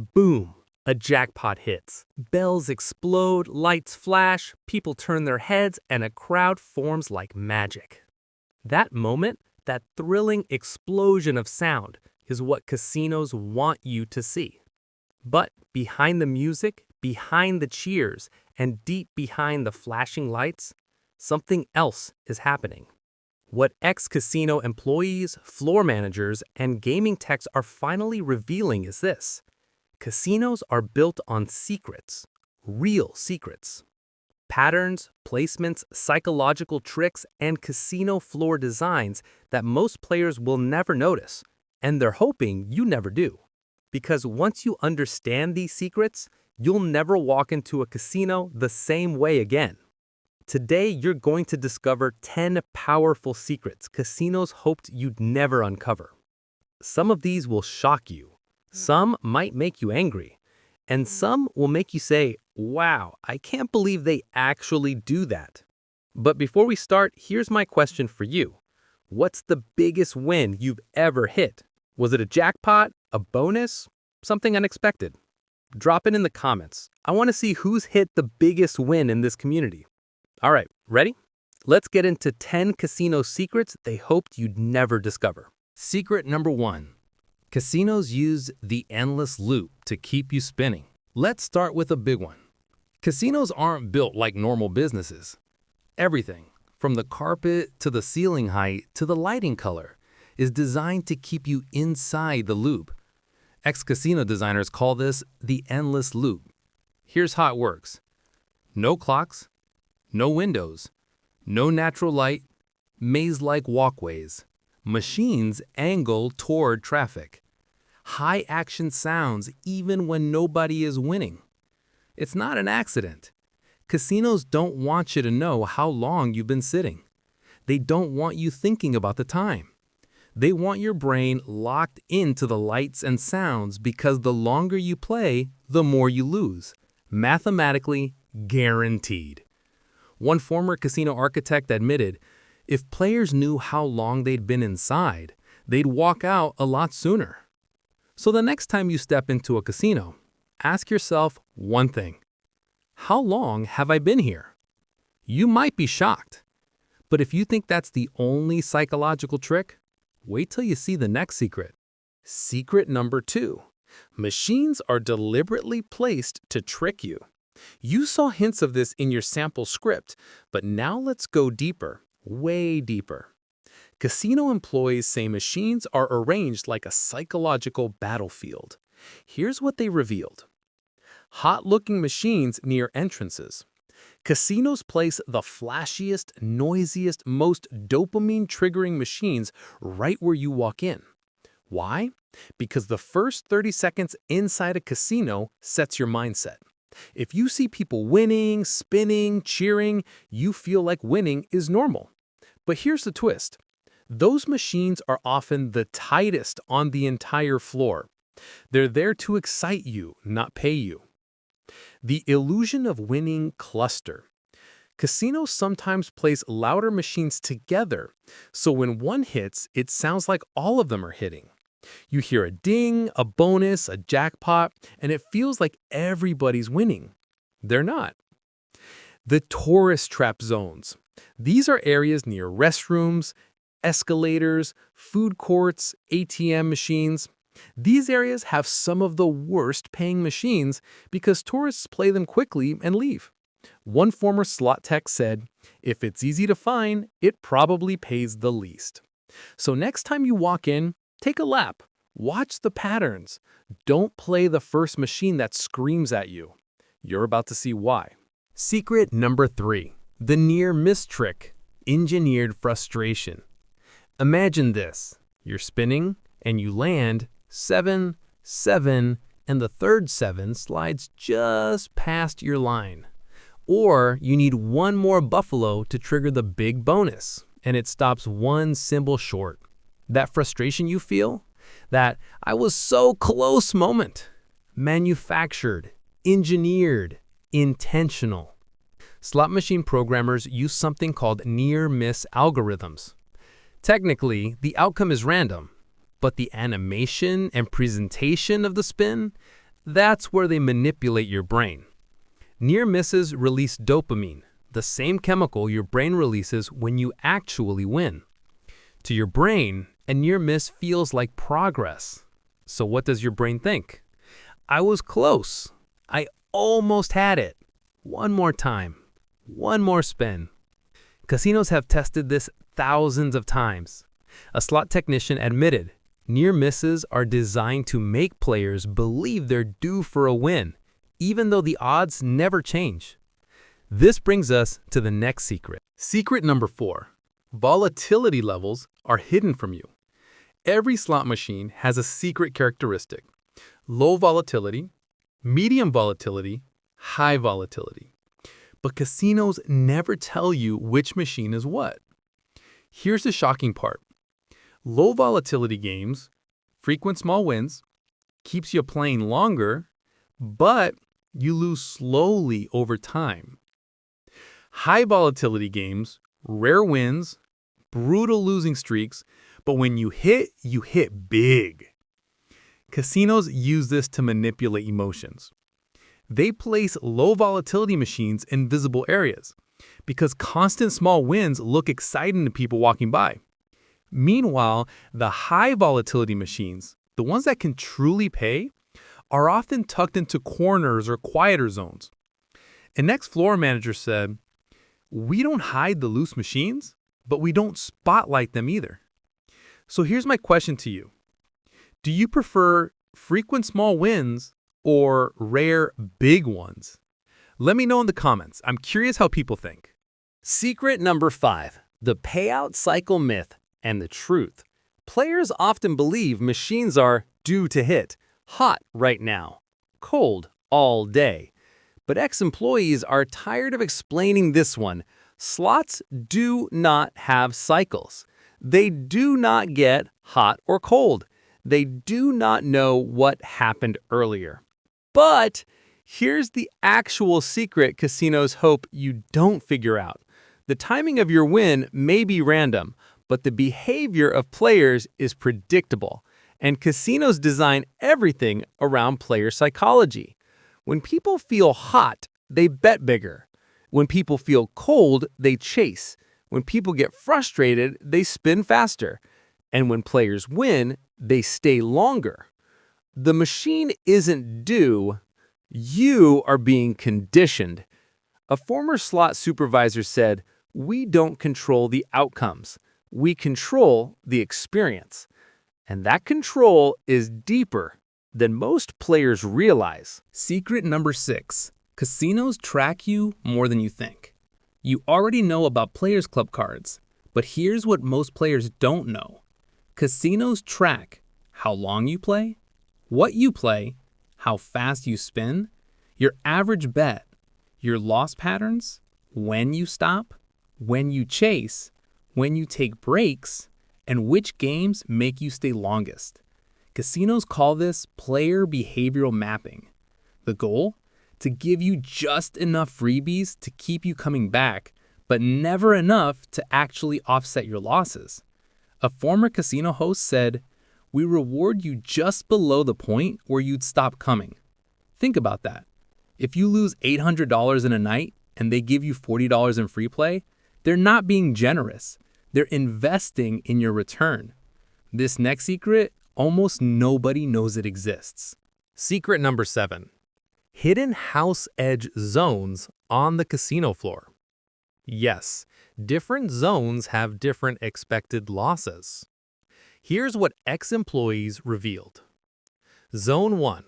Boom! A jackpot hits. Bells explode, lights flash, people turn their heads, and a crowd forms like magic. That moment, that thrilling explosion of sound, is what casinos want you to see. But behind the music, behind the cheers, and deep behind the flashing lights, something else is happening. What ex-casino employees, floor managers, and gaming techs are finally revealing is this: casinos are built on secrets, real secrets. Patterns, placements, psychological tricks, and casino floor designs that most players will never notice, and they're hoping you never do. Because once you understand these secrets, you'll never walk into a casino the same way again. Today, you're going to discover 10 powerful secrets casinos hoped you'd never uncover. Some of these will shock you. Some might make you angry. And some will make you say, wow, I can't believe they actually do that. But before we start, here's my question for you. What's the biggest win you've ever hit? Was it a jackpot, a bonus, something unexpected? Drop it in the comments. I want to see who's hit the biggest win in this community. All right, ready? Let's get into 10 casino secrets they hoped you'd never discover. Secret number 1. Casinos use the endless loop to keep you spinning. Let's start with a big one. Casinos aren't built like normal businesses. Everything, from the carpet to the ceiling height to the lighting color, is designed to keep you inside the loop. Ex-casino designers call this the endless loop. Here's how it works. No clocks, no windows, no natural light, maze-like walkways. Machines angle toward traffic. High-action sounds even when nobody is winning. It's not an accident. Casinos don't want you to know how long you've been sitting. They don't want you thinking about the time. They want your brain locked into the lights and sounds because the longer you play, the more you lose. Mathematically guaranteed. One former casino architect admitted, if players knew how long they'd been inside, they'd walk out a lot sooner. So the next time you step into a casino, ask yourself one thing. How long have I been here? You might be shocked. But if you think that's the only psychological trick, wait till you see the next secret. Secret number 2. Machines are deliberately placed to trick you. You saw hints of this in your sample script, but now let's go deeper, way deeper. Casino employees say machines are arranged like a psychological battlefield. Here's what they revealed. Hot-looking machines near entrances. Casinos place the flashiest, noisiest, most dopamine-triggering machines right where you walk in. Why? Because the first 30 seconds inside a casino sets your mindset. If you see people winning, spinning, cheering, you feel like winning is normal. But here's the twist. Those machines are often the tightest on the entire floor. They're there to excite you, not pay you. The illusion of winning cluster. Casinos sometimes place louder machines together, so when one hits, it sounds like all of them are hitting. You hear a ding, a bonus, a jackpot, and it feels like everybody's winning. They're not. The tourist trap zones. These are areas near restrooms, escalators, food courts, ATM machines. These areas have some of the worst paying machines because tourists play them quickly and leave. One former slot tech said, if it's easy to find, it probably pays the least. So next time you walk in, take a lap. Watch the patterns. Don't play the first machine that screams at you. You're about to see why. Secret number 3. The near-miss trick. Engineered frustration. Imagine this. You're spinning, and you land 7, 7, and the third 7 slides just past your line. Or you need one more buffalo to trigger the big bonus, and it stops one symbol short. That frustration you feel? That "I was so close" moment. Manufactured, engineered, intentional. Slot machine programmers use something called near-miss algorithms. Technically, the outcome is random, but the animation and presentation of the spin, That's where they manipulate your brain. Near misses release dopamine, the same chemical your brain releases when you actually win. To your brain, a near miss feels like progress. So what does your brain think? I was close. I almost had it. One more time. One more spin. Casinos have tested this thousands of times. A slot technician admitted, near misses are designed to make players believe they're due for a win, even though the odds never change. This brings us to the next secret. Secret number 4. Volatility levels are hidden from you. Every slot machine has a secret characteristic: low volatility, medium volatility, high volatility. But casinos never tell you which machine is what. Here's the shocking part. Low volatility games, frequent small wins, keeps you playing longer, but you lose slowly over time. High volatility games, rare wins, brutal losing streaks, but when you hit big. Casinos use this to manipulate emotions. They place low volatility machines in visible areas because constant small wins look exciting to people walking by. Meanwhile, the high volatility machines, the ones that can truly pay, are often tucked into corners or quieter zones. An ex-floor manager said, "We don't hide the loose machines, but we don't spotlight them either." So here's my question to you. Do you prefer frequent small wins or rare big ones? Let me know in the comments. I'm curious how people think. Secret number 5, the payout cycle myth and the truth. Players often believe machines are due to hit, hot right now, cold all day. But ex-employees are tired of explaining this one. Slots do not have cycles. They do not get hot or cold. They do not know what happened earlier. But here's the actual secret casinos hope you don't figure out. The timing of your win may be random, but the behavior of players is predictable. And casinos design everything around player psychology. When people feel hot, they bet bigger. When people feel cold, they chase. When people get frustrated, they spin faster. And when players win, they stay longer. The machine isn't due. You are being conditioned. A former slot supervisor said, "We don't control the outcomes. We control the experience." And that control is deeper than most players realize. Secret number 6. Casinos track you more than you think. You already know about Players Club cards, but here's what most players don't know. Casinos track how long you play, what you play, how fast you spin, your average bet, your loss patterns, when you stop, when you chase, when you take breaks, and which games make you stay longest. Casinos call this player behavioral mapping. The goal? To give you just enough freebies to keep you coming back, but never enough to actually offset your losses. A former casino host said, "We reward you just below the point where you'd stop coming." Think about that. If you lose $800 in a night and they give you $40 in free play, they're not being generous. They're investing in your return. This next secret, almost nobody knows it exists. Secret number 7. Hidden house edge zones on the casino floor. Yes, different zones have different expected losses. Here's what ex-employees revealed. Zone 1,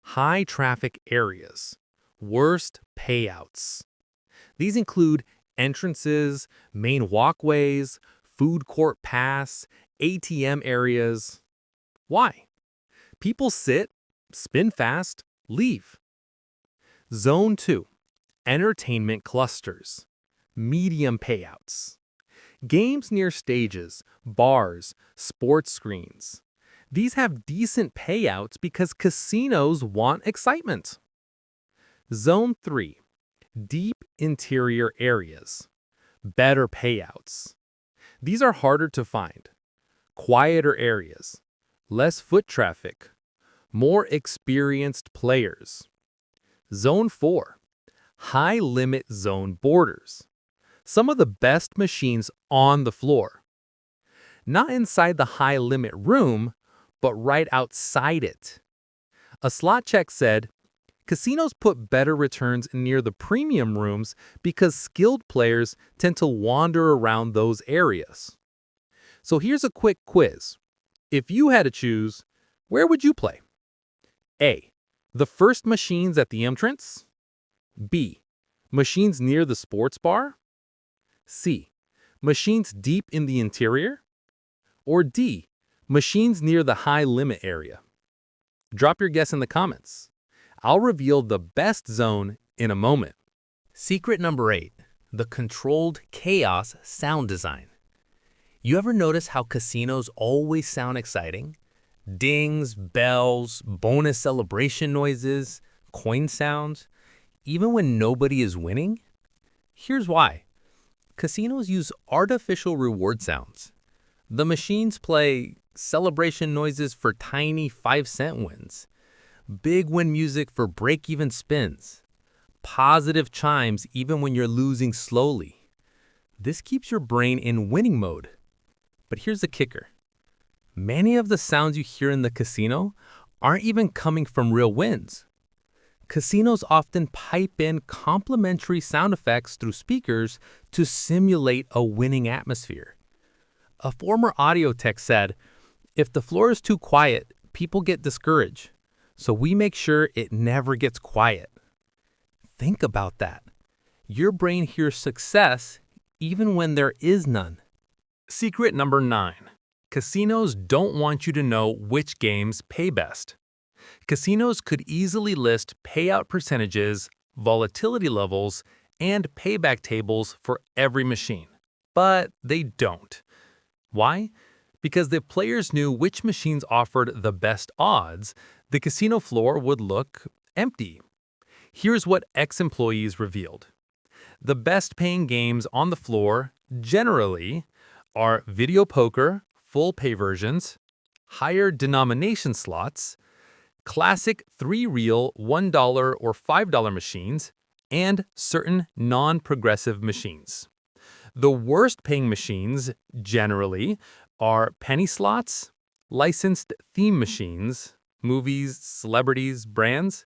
high traffic areas, worst payouts. These include entrances, main walkways, food court pass, ATM areas. Why? People sit, spin fast, leave. Zone 2, entertainment clusters, medium payouts. Games near stages, bars, sports screens. These have decent payouts because casinos want excitement. Zone 3, deep interior areas, better payouts. These are harder to find. Quieter areas, less foot traffic, more experienced players. Zone 4. High-limit zone borders. Some of the best machines on the floor. Not inside the high-limit room, but right outside it. A slot check said, casinos put better returns near the premium rooms because skilled players tend to wander around those areas. So here's a quick quiz. If you had to choose, where would you play? A. The first machines at the entrance. B. Machines near the sports bar. C. Machines deep in the interior. Or D. Machines near the high-limit area. Drop your guess in the comments. I'll reveal the best zone in a moment. Secret number 8. The controlled chaos sound design. You ever notice how casinos always sound exciting? Dings, bells, bonus celebration noises, coin sounds, even when nobody is winning? Here's why. Casinos use artificial reward sounds. The machines play celebration noises for tiny 5-cent wins, big win music for break-even spins, positive chimes even when you're losing slowly. This keeps your brain in winning mode. But here's the kicker. Many of the sounds you hear in the casino aren't even coming from real wins. Casinos often pipe in complementary sound effects through speakers to simulate a winning atmosphere. A former audio tech said, if the floor is too quiet, people get discouraged, so we make sure it never gets quiet. Think about that. Your brain hears success even when there is none. Secret number 9. Casinos don't want you to know which games pay best. Casinos could easily list payout percentages, volatility levels, and payback tables for every machine. But they don't. Why? Because if players knew which machines offered the best odds, the casino floor would look empty. Here's what ex-employees revealed. The best-paying games on the floor, generally, are video poker, full-pay versions, higher denomination slots, classic 3-reel $1 or $5 machines, and certain non-progressive machines. The worst-paying machines, generally, are penny slots, licensed theme machines, movies, celebrities, brands,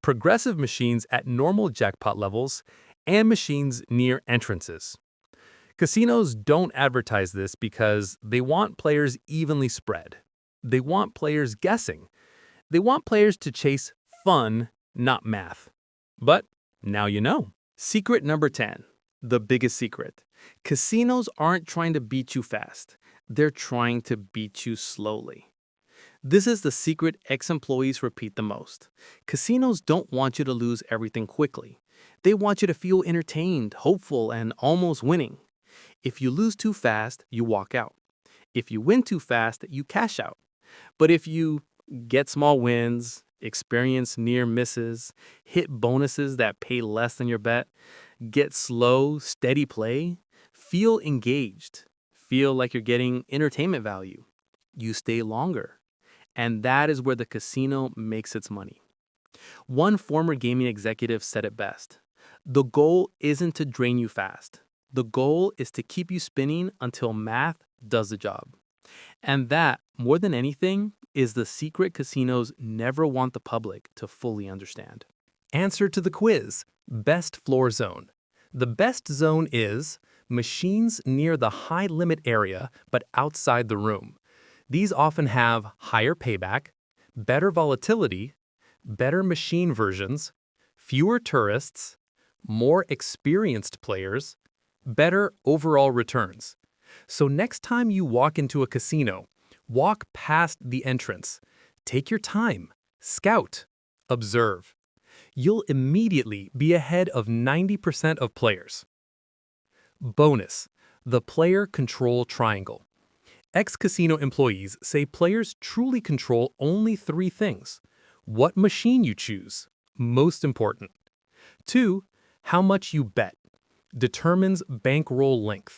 progressive machines at normal jackpot levels, and machines near entrances. Casinos don't advertise this because they want players evenly spread. They want players guessing. They want players to chase fun, not math. But now you know. Secret number 10. The biggest secret. Casinos aren't trying to beat you fast. They're trying to beat you slowly. This is the secret ex-employees repeat the most. Casinos don't want you to lose everything quickly. They want you to feel entertained, hopeful, and almost winning. If you lose too fast, you walk out. If you win too fast, you cash out. But if you get small wins, experience near misses, hit bonuses that pay less than your bet, get slow, steady play, feel engaged, feel like you're getting entertainment value, you stay longer. And that is where the casino makes its money. One former gaming executive said it best. The goal isn't to drain you fast. The goal is to keep you spinning until math does the job. And that, more than anything, is the secret casinos never want the public to fully understand. Answer to the quiz. Best floor zone. The best zone is machines near the high limit area but outside the room. These often have higher payback, better volatility, better machine versions, fewer tourists, more experienced players, better overall returns. So next time you walk into a casino, walk past the entrance. Take your time, scout, observe. You'll immediately be ahead of 90% of players. Bonus, the player control triangle. Ex-casino employees say players truly control only 3 things. What machine you choose, most important. 2, how much you bet, determines bankroll length.